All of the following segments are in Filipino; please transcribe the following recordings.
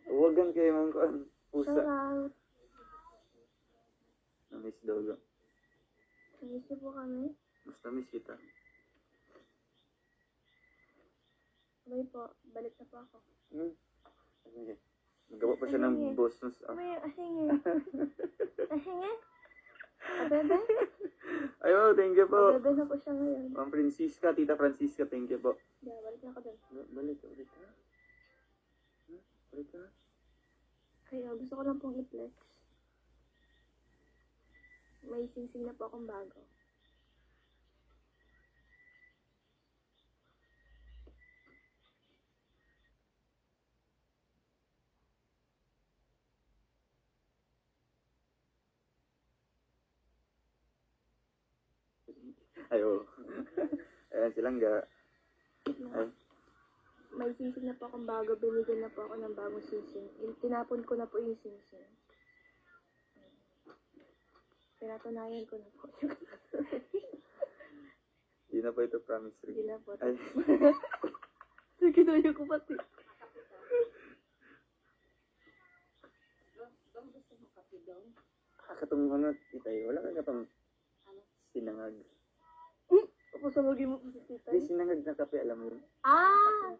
Uwagan kayo mga kuan. Pusa. Shout out. Na-miss daw lang. Miss niyo po kami. Mas na-miss kita. Sabay po, balik na po ako. Sige. Magawa pa siya ng boses. May ahingi. Ahingi? Abebe? Ayo, thank you po. Abebe na po siya ngayon. Ma'am Francisca, Tita Francisca, thank you po. Yeah, balik na ako dun. Balik ka. Balik ka. Ay, gusto ko lang pong i-flex. May sing-sing na po akong bago. Ayo. Ayan silang ga. Ay. May sing-sing na po akong bago. Binigyan na po ako ng bagong sing-sing. Tinapon ko na po yung sing-sing. Pinatunayan ko na po. Di na po ito promise ring. Hindi na po. Ay. Sige na ko pati. Katong ano, titay, wala ka pang sinangag. Ako sa maging mo po si tita. Di sinangag na kape, alam mo yun. Ah!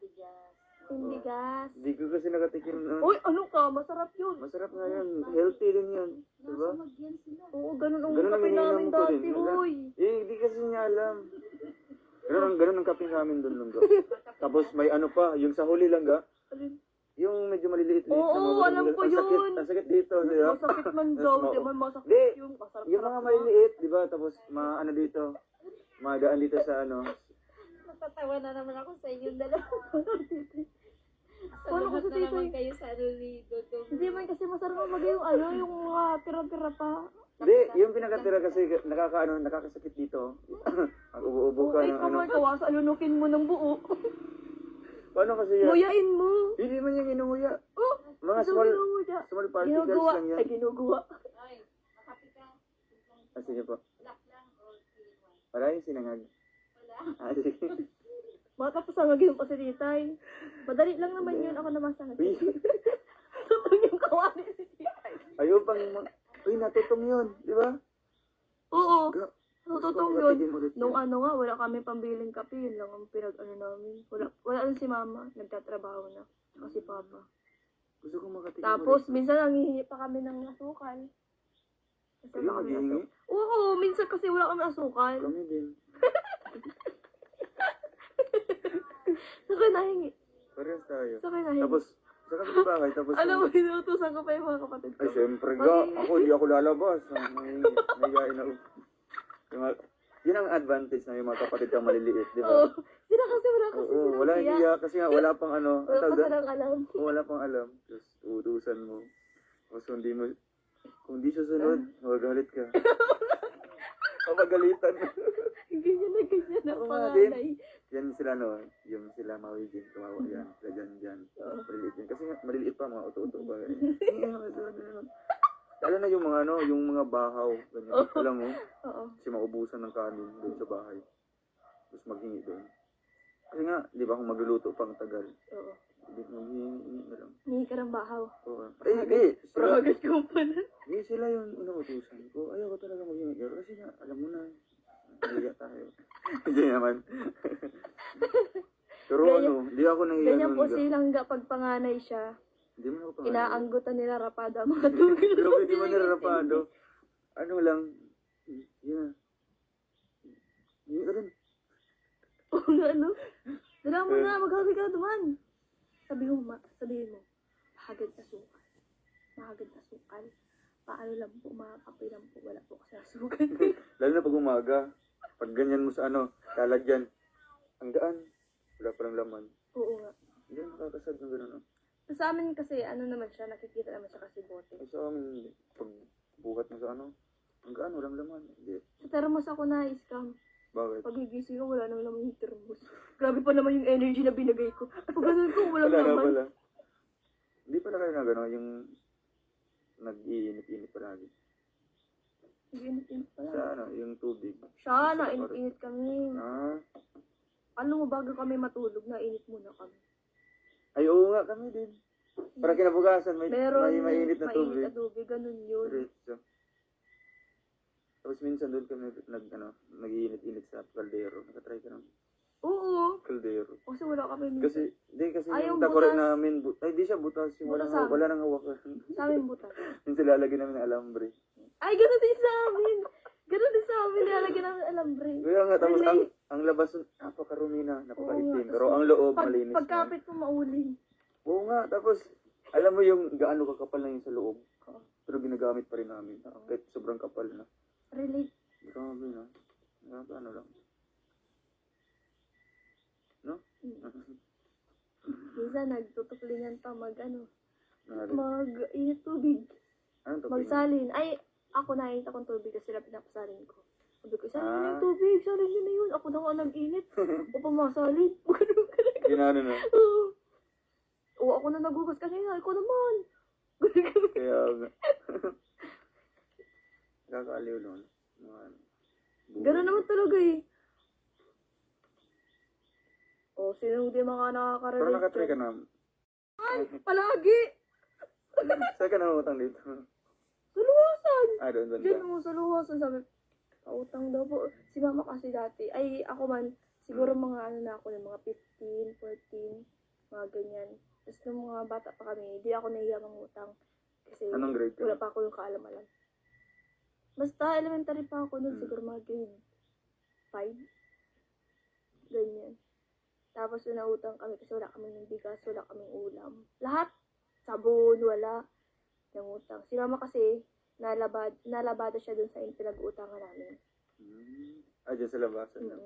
Hindi gas. Di ko kasi nakatikim nun. Uy, ano ka? Masarap yun. Masarap nga yun. Healthy din yun. Diba? Oo, ganun ang Ganun ang kape iniinom namin ko dati, din. Wala. uy. Di kasi niya alam. Ganun ang kape namin doon, Lungga. Tapos may ano pa, yung sa huli lang ga. Alin? Yung medyo maliliit-liit. Oo, alam ko yun. Ang sakit dito, di ba? Masakit man daw. Di man Di, masakit yun. Masarap yung mga maliliit, di ba? Tapos ano dito, madaan dito sa ano. Natatawa na naman ako sa inyong dalawa. Paano ko sa na naman tita? kayo sa ano ni Dodong. Hindi man kasi masarap mag yung ano, yung mga tira-tira pa. Di, yung pinakatira kasi nakakasakit dito. Ang ubo-ubo ka Ay, ng ano. kamay kawasa, alunukin mo ng buo. Paano kasi yan? Nguyain mo. Hindi man yung inunguya. Oh, Mga small particles Ginugawa. lang yan. Ay, ginugawa. Ay, makapi ka. Sige po. Black lang o siliwan. Maraming sinangag. Wala. Sige. Makapasangag yun pa si titay. Madali lang naman yun. Ako naman sangag. Uy, Tutong yung kawali si titay. ayaw pang... Uy, natutong yun. Di ba? Oo. Ga- Tutong gusto ko yun. makatigil ulit Nung yan. ano nga, wala kami pambiling kape. Yun lang ang pinag-ano namin. Wala rin si mama. Nagtatrabaho na. Saka si papa. Gusto ko makatigil Tapos, ulit. minsan nangihingi pa kami ng asukal. Kasi Kayo wala kami maghihingi? asukal. Oo, minsan kasi wala kami asukal. Kami din. Saka nahingi. Parehas tayo. Saka nahingi. Tapos, sa kapit bahay, tapos... Alam mo, inutusan ko pa yung mga kapatid ko. Ay, syempre ga. Ako, di ako lalabas. May gain ako. Yun ang advantage na yung mga kapatid kang maliliit, di Oo. ba? Sila kasi wala kasi Oo, silang wala tiyak. hiya. Kasi nga, wala pang ano. Wala tawag pa doon? silang alam. Wala pang alam. Tapos, uutusan mo. Tapos, kung di susunod, magagalit ka. Papagalitan. Ganyan na Oo nga din. panganay. Yan sila, no? Yung sila mawigin, kawawa yan. Sila dyan. Maliliit yan. Kasi nga, maliliit pa, mga uto-uto ba. Lalo na yung mga, ano, yung mga bahaw. Ganyan. Alam mo, Oo. kasi maubusan ng kanin doon sa bahay. Tapos maghingi doon. Kasi nga, di ba kung magluluto pang tagal, Oo. maghingi na lang. Hindi ka ng bahaw. Oo. Ay, sila, Pragas ko pala. sila yung inuutusan ko. Ayaw ko talaga maghingi. Kasi nga, alam mo na, nahiya tayo. Hindi naman. Pero Ganyan- ano, di ako nahiya Ganyan nun. po silang pag panganay siya. Hindi mo ako pangalan. Inaanggutan nila rapada mga tugil. Pero pwede mo nirarapado. Ano lang, yeah. Hindi ka rin. Oo nga, ano? Dala mo na, maghagi ka naman. Sabihin mo, mahagad na sukal. Mahagad na sukal. Paano lang po, mga kape lang po, wala po kasi asukal. Lalo na pag umaga, pag ganyan mo sa ano, lalagyan. Ang gaan, wala palang laman. Oo nga. Hindi, nakakasad ng gano'n. No? Sa amin kasi, ano naman siya, nakikita naman siya kasi bote. Ay, sa amin, hindi. Pag buhat mo sa ano, ang gaan, walang laman. Hindi. Sa termos ako na-scam. Bakit? Pag higising ko, wala nang laman yung termos. Grabe pa naman yung energy na binigay ko. Pag ganun ko, walang Wala na laman. pala. Hindi pala kayo na gano'n, yung nag-iinit-init palagi. Init-init pala. Sa ano, yung tubig. Siya, nainit-init kami. Ah, Ano mo, bago kami matulog, nainit muna kami. Ay, oo nga, kami din. Para kinabukasan, may mainit na tubig. Mainit na tubig, ganun yun. Diretso. Tapos minsan doon kami nag-iinit-init sa kaldero. Nakatry ka ng Oo. kaldero. Kasi wala kami Kasi Ay, yung yung takore butas. namin, ay di siya butas. Yung Butas walang, sa amin. wala nang hawakan. sa amin butas. Minsan lalagyan namin ng alambre. Ay, ganun din sa amin. Ganun din sa amin. Nilalagyan namin alambre. Kaya nga, tapos Relate. ang labas, napakarumi na, Oo napakaitim. nga. Pero ang loob, Pag, malinis na. pagkapit mo mauling. Oo nga, tapos, alam mo yung gaano kakapal na yung sa loob. Oo. Pero ginagamit pa rin namin. Oo. Kahit sobrang kapal na. Relate. Grabe na. Grabe, ano lang. No? Minsan nagtutuklingan pa Nangyari. mag-init tubig. Anong topic? Magsalin. Ay, ako nakita kong tubig kasi sila pinapasalin ko. Sabi ko, salin nyo Ah. yung tubig, salin nyo na yun. Ako na nga nag-init. O pumasalin. Ginano na. Oo, ako na nagugas kanina. Ikaw naman. Kaya nga. Nakakaaliw nun. Mga ano, buhay. Ganun naman talaga eh. O, sino di mga nakaka-relate? Pero nakatry ka na. Palagi! Saan ka namutang dito? Sa luwasan! Ah, doon banda. Diyan mo sa luwasan. Sabi, pautang daw po. Si mama kasi dati, ay ako man, siguro mga ano na ako, ng mga 15, 14, mga ganyan. Tapos nung mga bata pa kami, di ako nahiya mangutang. Kasi Anong grade ka? wala pa ako yung kaalam-alam. Basta elementary pa ako nun, siguro mga grade 5. Ganyan. Tapos nautang kami kasi wala kaming bigas, wala kaming ulam. Lahat, sabon, wala. Nangutang. Si mama kasi, nalabada siya dun sa pinag-uutangan namin. Ah, dyan sa labasan na.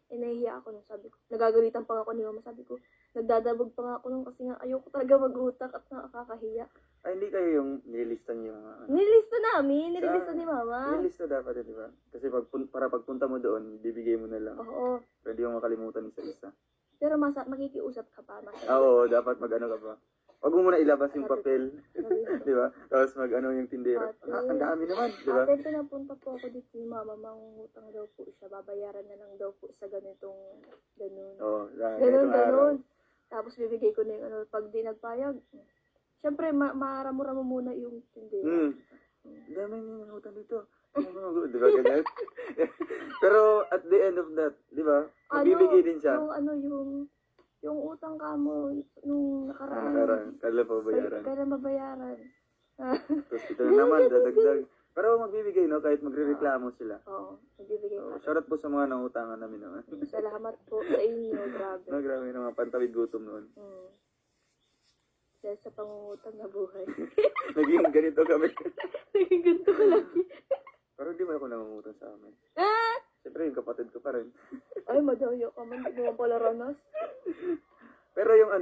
Nahihiya ako nung sabi ko. Nagagalitan pa nga ako ni mama. Sabi ko, nagdadabog pa nga ako nung kasi nga ayoko talaga mag-utang at nakakahiya. Ay, hindi kayo yung nilistan yung mga ano. Nilista namin, nilista ni mama. Nilista dapat yun, di ba? Kasi para pagpunta mo doon, bibigay mo na lang. Oo. Pero hindi mo makalimutan isa-isa. Pero makikiusap ka pa. Ah, oo, dapat mag-ano ka pa. Huwag mo muna ilabas yung papel. Sabi ko, Di ba? Tapos mag-ano yung tindero. Ate. Ah, ang dami naman, di ba? ate, pinapunta po ako dito ni mama, mangungutang daw po siya. Babayaran na lang daw po sa ganitong ganun. Oo, Ganun, ganun. Tapos bibigay ko na yung ano, pag di nagpayag. Siyempre, maramo-ramo muna yung tindero. Ang dami niya ng utang dito. Di ba ganyan? Pero at the end of that, di ba? Magbibigay din siya. Yung utang ka mo, nung nakaraan. Kailan pa bayaran? Kailan babayaran? Tapos ito na naman, dadagdag. Pero magbibigay, no? Kahit magre-reklamo sila. Oo, nagbibigay So, pa. shoutout po sa mga nangutangan namin naman. Salamat po sa inyo, grabe. No, grabe na mga pantawid gutom noon. Dahil sa pangungutang na buhay. Naging ganito kami. Naging ganito ka lagi. Pero di mo ako nangungutang sa amin. Ah! Siyempre, yung kapatid ko pa rin. Ay, madayo ka man. Hindi mo pala ranas. Pero yung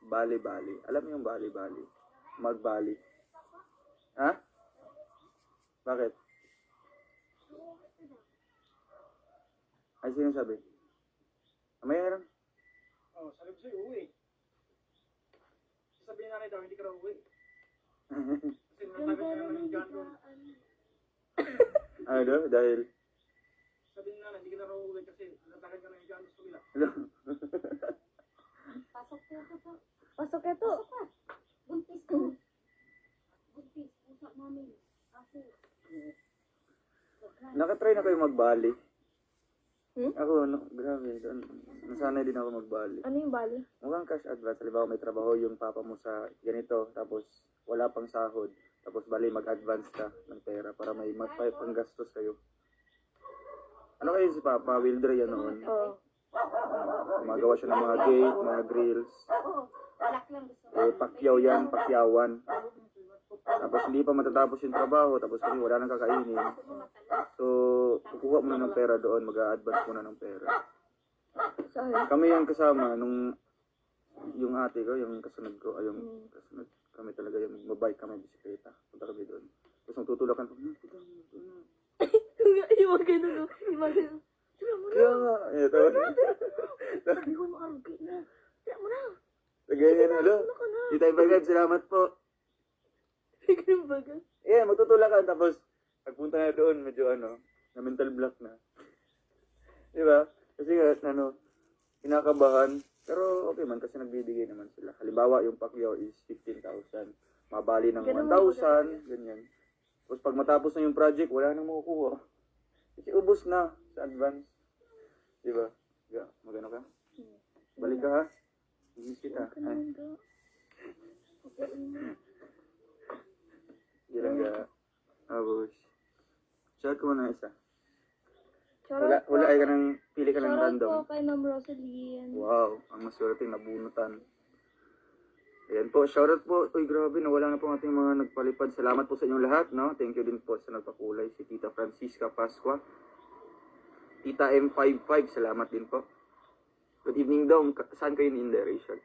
bali-bali. Alam mo yung bali-bali? Magbali. Ha? Bakit? Ay, sino sabi? Amaya lang. Oh, sabi ko sa'yo, uwi. Sasabihin na daw, hindi ka raw uwi. Kasi natagal ka naman yung dyan doon. Ano daw? Dahil? Sabihin na, hindi ka na raw uwi kasi natagal ka na yung dyan sa kabila. Pasok po ako po. Pasok ito. Buntis ko. Buntis. Usap namin. Kasi, Nakatry na kayo magbali. Hmm? Ako, no, grabe. Nasanay din ako magbali. Ano yung bali? Mukhang cash advance. Halimbawa may trabaho yung papa mo sa ganito, tapos wala pang sahod. Tapos bali mag-advance ka ng pera para may panggastos kayo. Ano kayo si Papa? Wilder yan noon. Oo. Gumagawa siya ng mga gate, mga grills. alak lang gusto ko. Pakyaw yan, pakyawan. Tapos hindi pa matatapos yung trabaho, tapos kasi wala nang kakainin. So, kukuha mo na ng pera doon, mag-a-advance mo na ng pera. Saan? Kami yung kasama, yung ate ko, yung kasunod ko, ay yung kasunod. Kami talaga yung magbike kami, bisikleta. Punta kami doon. Tapos nung tutulakan ko, Iwan ganun, no? Iwan ganun. Tira mo na. kaya nga, ito. Sabi ko, makarugay na. Tira mo na. Ganyan na, lo. Ano ka na? Itay Bagad, salamat po. Ganun ba gan? Yeah, magtutulakan, tapos pagpunta na doon, medyo na mental block na. Di ba? Kasi kinakabahan, Pero okay man kasi nagbibigay naman sila. Halimbawa, yung Pacquiao is 15,000. Mabali ng Ganun 1,000, ganyan. Tapos pag matapos na yung project, wala nang makukuha. Kasi ubos na sa advance. Di ba? Yeah, magano ka? Balik ka ha? Miss kita. Huwag ka naman ga. Hindi lang ka. Abos. Shout ko muna isa. Shoutout Wala po. ay ka nang pili ka ng Shoutout random. po kay Ma'am Rosaline. Wow, ang maswerte nabunutan. Ayan po, shoutout po. Uy, grabe, nawala na po ang ating mga nagpalipad. Salamat po sa inyong lahat, no? Thank you din po sa nagpakulay. Si Tita Francisca Pasqua. Tita M55, salamat din po. Good evening daw. Saan kayo in there, Rachel?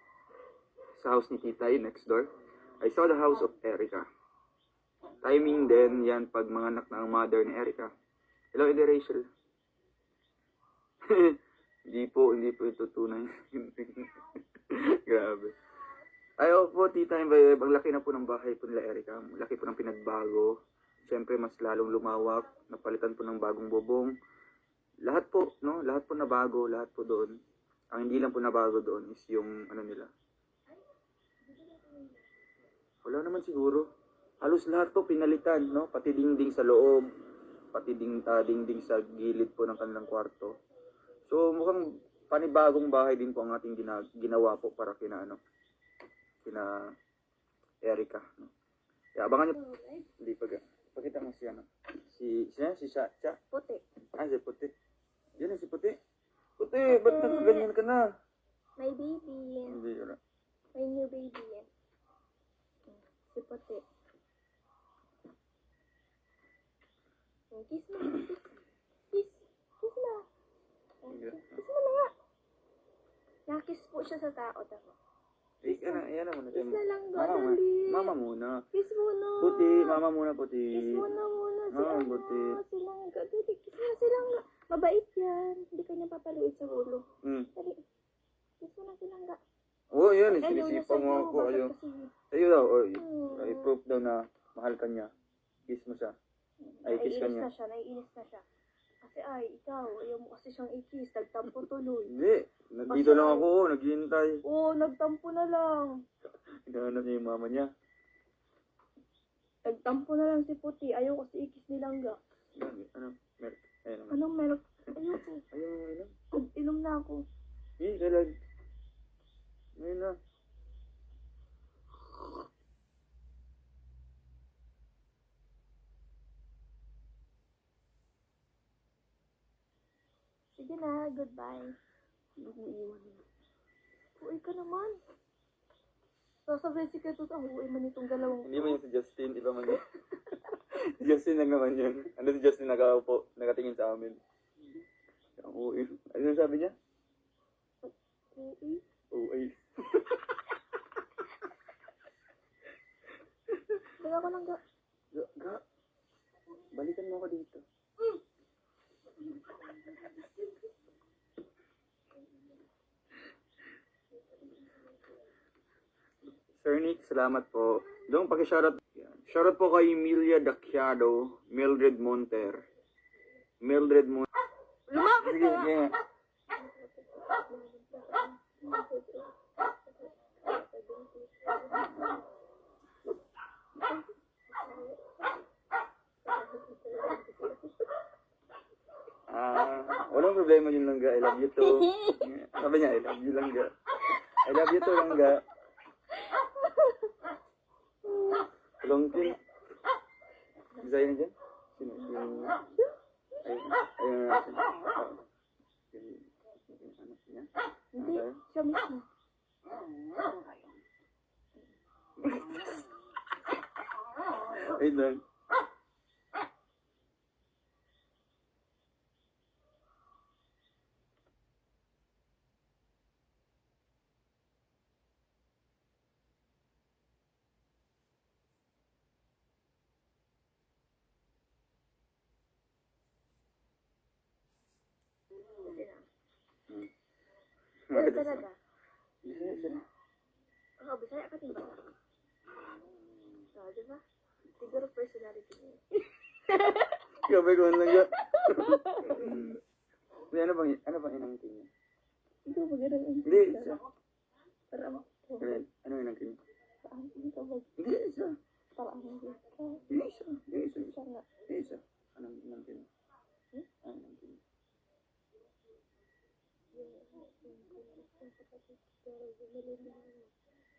Sa house ni Tita, yun, next door. I saw the house of Erica. Timing din, yan, pag mga anak na ang mother ni Erica. Hello, Ede Rachel. hindi po ito tunay. Grabe. Ayaw po, Tita, ang laki na po ng bahay po nila Erica. Laki po ng pinagbago. Siyempre, mas lalong lumawak. Napalitan po ng bagong bubong. Lahat po, no? Lahat po na bago, lahat po doon. Ang hindi lang po na bago doon is yung, ano nila. Wala naman siguro. Halos lahat po pinalitan, no? Pati dingding sa loob. Pati dingding sa gilid po ng kanilang kwarto. So, mukhang panibagong bahay din po ang ating ginawa po para kina Erica. No? Kaya abangan nyo. Hindi pa ga. Pakita mo siya. No? Si Cha. Puti. Si Puti. Yan si Puti. Puti, ba't nakaganyan ka na? My baby. Hindi, wala. My new baby. Si Puti. Kiss mo. Kiss. Kiss mo. Kiss mo na nga. Nakiss po siya sa tao. Tama. Yan na muna. Kiss na lang ba, Mama, dali? mama muna. Kiss mo na. Puti, mama muna, Puti. Kiss mo na muna. Puti. Silang ga. Dali, kiss na silang ga. Mabait yan. Hindi ka niya papaluin sa ulo. Dali. Kiss mo na silang ga. Oo, yan. Ayaw na Sinisipa mo sa'yo, ako. bakit Ayaw. kasi? Sa'yo daw. Hmm. I-proof daw na mahal ka niya. Kiss mo siya. Ay, kiss ka niya. Naiinis na siya. Kasi ikaw, ayaw mo kasi siyang i-kiss. Nagtampo tuloy. Hindi. Nandito lang ako. Naghihintay. Oo, nagtampo na lang. Hinahanap niya yung mama niya. Nagtampo na lang si Puti. Ayaw kasi i-kiss ni Langga. Ano? Meron. Ayun naman. Anong milk? Ayoko. Ayaw mo inom? Inom na ako. Kailan? Ngayon na. Sige na, goodbye. Uy ka naman. Sasabihin si Keto sa huwi man itong dalawang Hindi mo yun si Justin. Iba man yun. Si Justin lang naman yun. Ano si Justin nakaupo? Nakatingin sa amin. Ang uwi. Ano sabi niya? Uy. Uwi. Kaya ko lang ga. Ga. Balikan mo ako dito. Sir Nick, salamat po. Doon paki-shoutout. Shoutout po kay Emilia Daciado, Mildred Monter. Lumapit Sige, ka! sige. Walang problema yun, Langga. I love you too. Sabi niya, I love you, Langga. I love you too, Langga. Longkin. Bisa yun dyan? Sino? Yung... Ayun na natin. Yung anak niya. Hindi, siya mismo. Wait lang. Wala talaga. Oo, Bisaya ka din ba? Oo, di ba? Siguro personality niya. Gabi ko lang ga. Ano bang inangkin niya? Ikaw ba ganun ang Hindi, isa. Parang Ano yung naging? parang ikaw ba Hindi, isa. parang Yung isa. Yung isa. siya nga. Yung isa. Anong naging? Anong naging?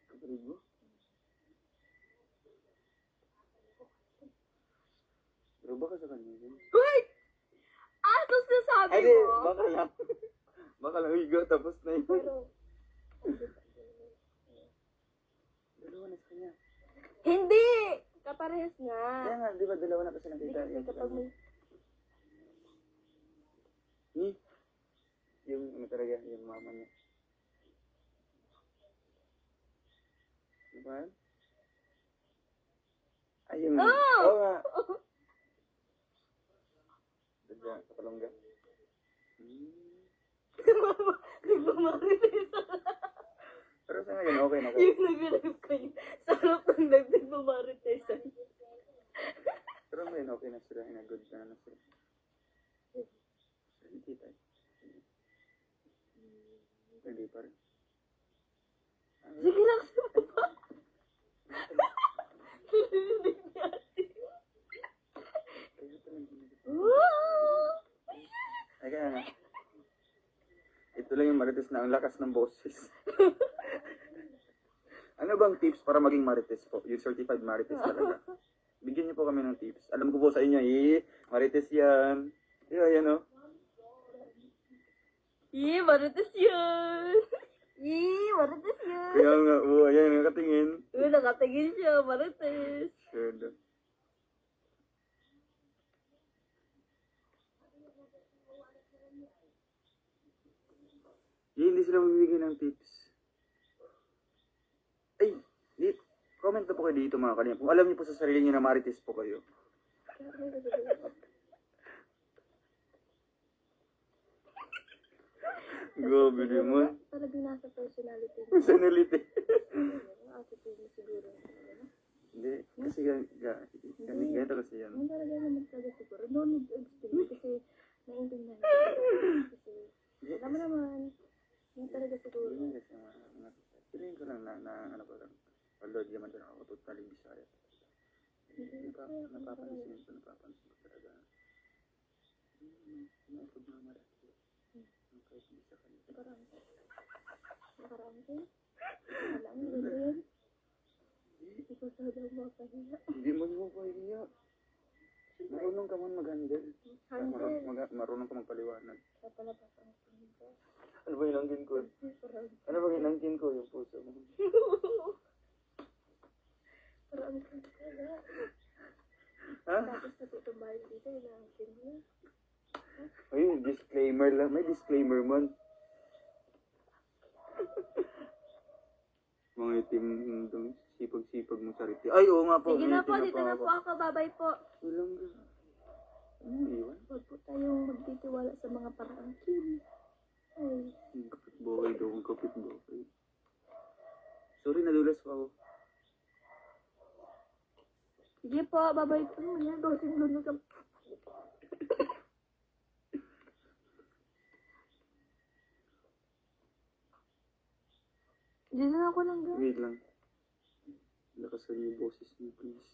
Kapatid mo? Pero baka sa kanya yun. Uy! Ah, tapos nasabi Ay, di, mo? baka lang. Baka lang, higa, tapos na yun. Pero, Dalawa na sa kanya. hindi! Kaparehas nga. Kaya nga, di ba, dalawa na kasi Hindi nakita. kasi kapag may Ni? Yung, ano talaga, yung mama niya. Di ba? Ay, yung... Oh! Oo nga. Diba, sa palongga. nagmamarites Pero sa ngayon, okay na ka. yung nag-live kayo. Sa harap ng live, nagmamarites Pero ngayon, okay na sila. Good na sila. Hindi tayo. Hindi pa rin. Sige lang sa baba. Narinig ni ate. Wow! Ay, kaya nga. Ito lang yung marites na ang lakas ng boses. Ano bang tips para maging marites po? Yung certified marites talaga. Bigyan niyo po kami ng tips. Alam ko po sa inyo, marites yan. Yan, oh. Marites yan! Marites yan! Kaya nga, ayan, nakatingin. Nakatingin siya, marites. Sure daw. Hindi sila magbibigay ng tips. Ay, comment na po kayo dito mga kanina. Kung alam niyo po sa sarili niyo na marites po kayo. Grabe naman. Talagang nasa personality mo. Personality. Attitude mo siguro. Hindi, kasi ganito kasi yan. Ang talaga naman talaga siguro. No need to explain kasi naiintindihan ko. Kasi alam mo naman, yun talaga siguro. Hindi kasi feeling ko lang na ano ko lang. Although di naman din ako totally Bisaya. Napapansin ko talaga. May pagmamalaki. Kahit hindi sa kanila. Nakaraan ko. Alam mo, ganyan. Ikaw sa daw mapahiya. Hindi mo mo pa iya. Marunong ka man mag-handle. Handle. Marunong ka magpaliwanag. Sa palabas ang tingin ko. Ano ba inangkin ko? Ano ba inangkin ko yung puso mo? Parang ang tingin ko na. Ha? Tapos natutumbahin dito, inaangkin mo. Ayun, disclaimer lang. May disclaimer man. Mga itim yung sipag-sipag mo sa riti. Ay, oo nga po. Sige may na po, itim dito na po ako. Babay po. Ilang ka. Ano iwan? Huwag po tayong magtitiwala sa mga paraangkin. Ay. Ang kapit-buhay daw. Ang kapit-buhay. Sorry, nadulas pa ako. Sige po, babay po. Ano yan? Dosing doon ka. Dito na ako lang gan. Wait lang. Lakasan yung boses niyo, please.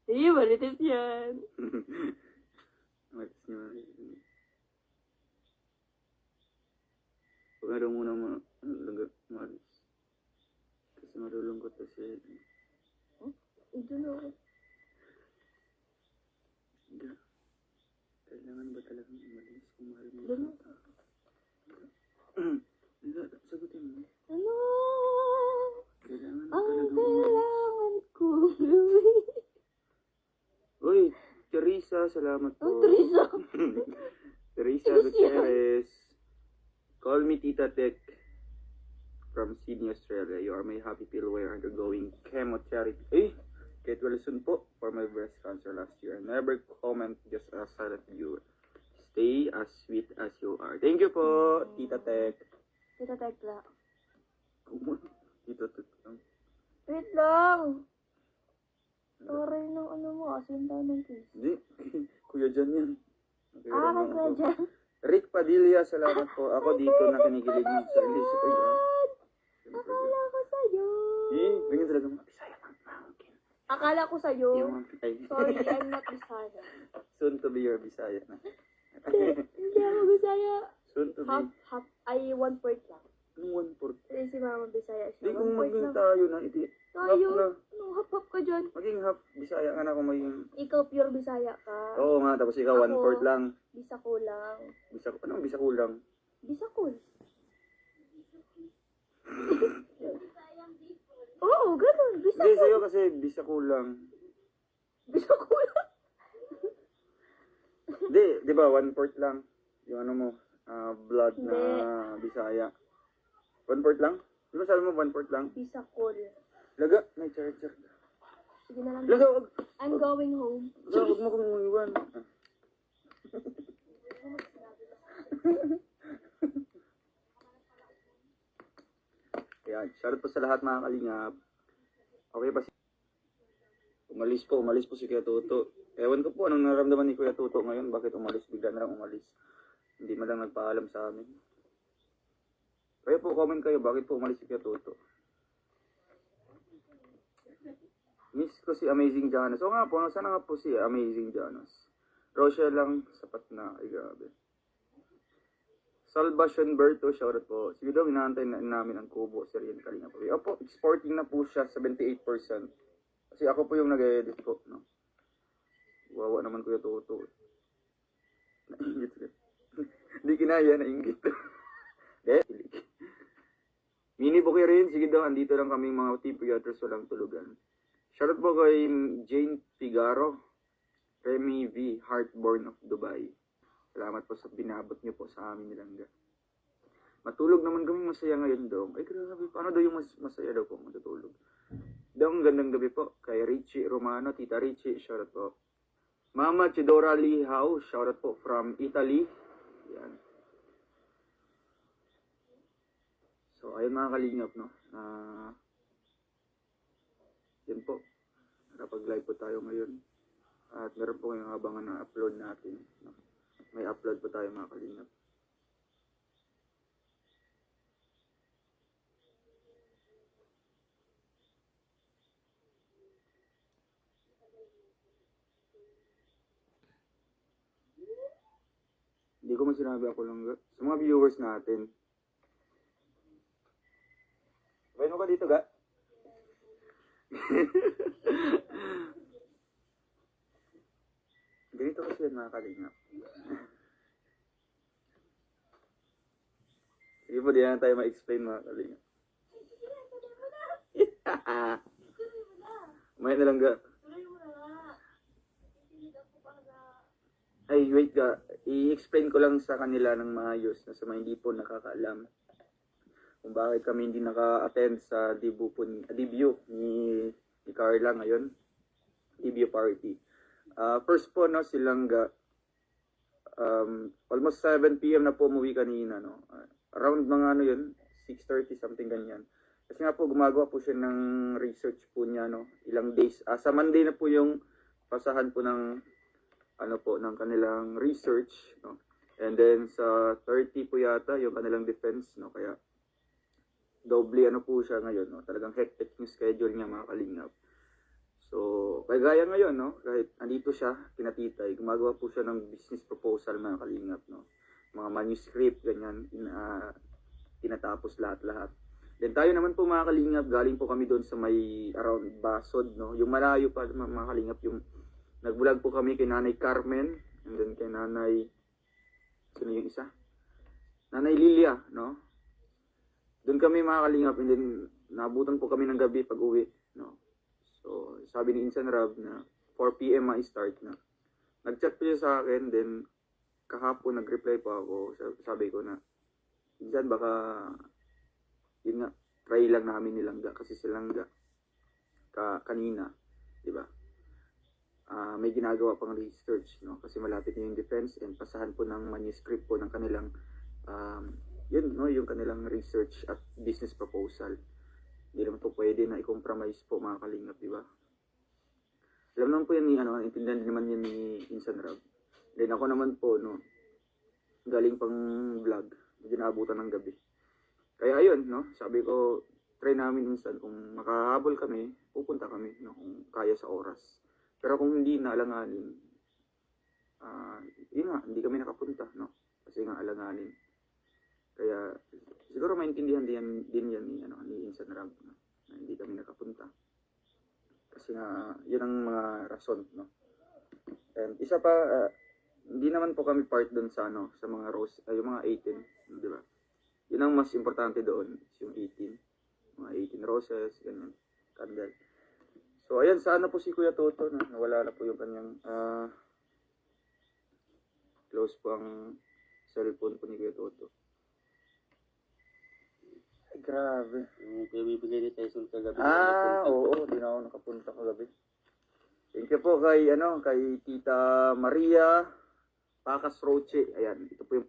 Marites yan. Matis niyo. Huwag na daw muna malis. Kasi marulungkot kasi. Ito na ako. Hindi. Kailangan ba talagang umalis kung mahal mo? Doon na. Sagutin mo. Ano? Kailangan ba Ang talagang umalis? kailangan kong gawin. Uy, Teresa, salamat po. Ang Teresa. Teresa Gutierrez. Call me Tita Tech from Sydney, Australia. You are my happy pill while undergoing chemotherapy. Get well soon po for my breast cancer last year. Never comment, just a silent viewer. Stay as sweet as you are. Thank you po, Tita Tech. Tita Tekla. Tita Tech lang. Wait lang. Sorry ng ano mo, asin tayo ng kiss. Hindi, Kuya Jan yan. Kaya dyan. Rick Padilla, salamat po. Ako dito na kinikilig sa release. Ito yun. Akala ko sa'yo. Ganyan talaga mga Bisaya ng mountain. Akala ko sa'yo. Yung ay, Sorry, I'm not Bisaya. soon to be your Bisaya na. Hindi ako Bisaya. Soon to be. Half, ay 1/4 lang. Anong 1/4? Kasi si Mama Bisaya siya. Hindi kung 1/4 maging lang. tayo na, iti. Tayo. Half na. Ano, half ka dyan. Maging half Bisaya ka na kung maging... Ikaw pure Bisaya ka. Oo nga, tapos ikaw Ako. 1/4 lang. Bisa ko lang. Anong bisa kulang? Bisa ko. Oo, ganun. Bisa Hindi, ko. sa'yo kasi bisa kulang. Bisa ko lang. Hindi, di ba, 1/4 lang. Yung ano mo, blood na Hindi. Bisaya. 1/4 lang? Di ba sabi mo 1/4 lang? Bisa ko. Laga, may charger. Sige na lang. Laga, wag. I'm going home. Laga, wag mo kong iwan. Ayan, shoutout po sa lahat mga kalingap. Okay pa si... Umalis po si Kuya Toto. Ewan ko po anong naramdaman ni Kuya Toto ngayon. Bakit umalis? Bigla na lang umalis. Hindi man lang nagpaalam sa amin. Kaya po, comment kayo. Bakit po umalis si Kuya Toto? Miss ko si Amazing Janos. O nga po, sana nga po si Amazing Janos. Rochelle lang, sapat na. Ay, grabe. Salvation Berto, shoutout po. Sige daw, inaantay na namin ang kubo. Serial Kalinga po. Opo, exporting na po siya, 78%. Kasi ako po yung nag-edit po, no? Wawa naman Kuya Toto. Naingit ulit. Hindi kinaya, naingit. Mini Bukay rin, sige daw, andito lang kaming mga team creators, walang tulugan. Shoutout po kay Jane Figaro, Remy V, Heartborn of Dubai. Salamat po sa binabot niyo po sa amin nilangga. Matulog naman kaming masaya ngayon dong. Ay grabe, paano daw yung masaya daw po matutulog? Dong, gandang gabi po kay Richie Romano, Tita Richie, shoutout po. Mama Chidora Lihaw, shoutout po from Italy. Yan. So, ayun mga kalingap, no? Yan po. Nakapag-live po tayo ngayon. At meron po kayong abangan na upload natin. No? May upload po tayo mga kalingap. Hindi ko man sinabi ako lang. Sa mga viewers natin. Bayan mo ka dito, ga? Ganito kasi yan mga kalingap. Sige po, di na tayo ma-explain mga kalingap. May na lang ga. Ay, wait ga. I-explain ko lang sa kanila ng maayos na sa mga hindi po nakakaalam kung bakit kami hindi naka-attend sa debut ni Carla ngayon. Debut party. First po, no, silang almost 7 p.m. na po umuwi kanina, no. Around mga ano yun, 6:30 something ganyan. Kasi nga po gumagawa po siya ng research po niya, no. Ilang days. Sa Monday na po yung pasahan po ng ano po ng kanilang research, no. And then sa 30 po yata yung kanilang defense, no. Kaya doble ano po siya ngayon, no. Talagang hectic yung schedule niya mga kalingap. So, kaya ngayon, no, kahit andito siya, kinatitay, gumagawa po siya ng business proposal mga kalingap, no. Mga manuscript, ganyan, tinatapos lahat-lahat. Then tayo naman po mga kalingap, galing po kami doon sa may around Basod, no. Yung malayo pa mga kalingap, yung nagbulag po kami kay Nanay Carmen, and then kay Nanay, sino yung isa? Nanay Lilia, no. Doon kami mga kalingap, and then nabutan po kami ng gabi pag uwi, no. So, sabi ni Insan Rab na 4 p.m. ma-start na. Nag-chat po siya sa akin, then kahapon nag-reply po ako. Sabi ko na, Insan baka, yun nga, try lang namin nilangga kasi silangga kanina, di ba? May ginagawa pang research, no? Kasi malapit na yung defense and pasahan po ng manuscript po ng kanilang, yun, no? Yung kanilang research at business proposal. Hindi naman po pwede na i-compromise po mga kalingap, di ba? Alam naman po yan ni, intindihan naman yan ni Insan Rab. Then ako naman po, no, galing pang vlog, medyo naabutan ng gabi. Kaya ayun, no, sabi ko, try namin minsan kung makahabol kami, pupunta kami, no, kung kaya sa oras. Pero kung hindi na alanganin, yun nga, hindi kami nakapunta, no, kasi nga alanganin. Kaya siguro maintindihan din yan ni Insan Rab, no, na hindi kami nakapunta. Kasi nga, yun ang mga rason, no. And isa pa, hindi naman po kami part doon sa sa mga rose, yung mga 18, di ba? Yun ang mas importante doon, yung 18. Mga 18 roses, ganyan, candle. So ayan, sana po si Kuya Toto, no? Nawala na po yung kanyang close po ang cellphone po ni Kuya Toto. Ay, grabe. Yung bibigay ni Tyson kagabi. Oo, di na ako nakapunta kagabi. Thank you po kay Tita Maria Pacas Roche. Ayan, ito po yung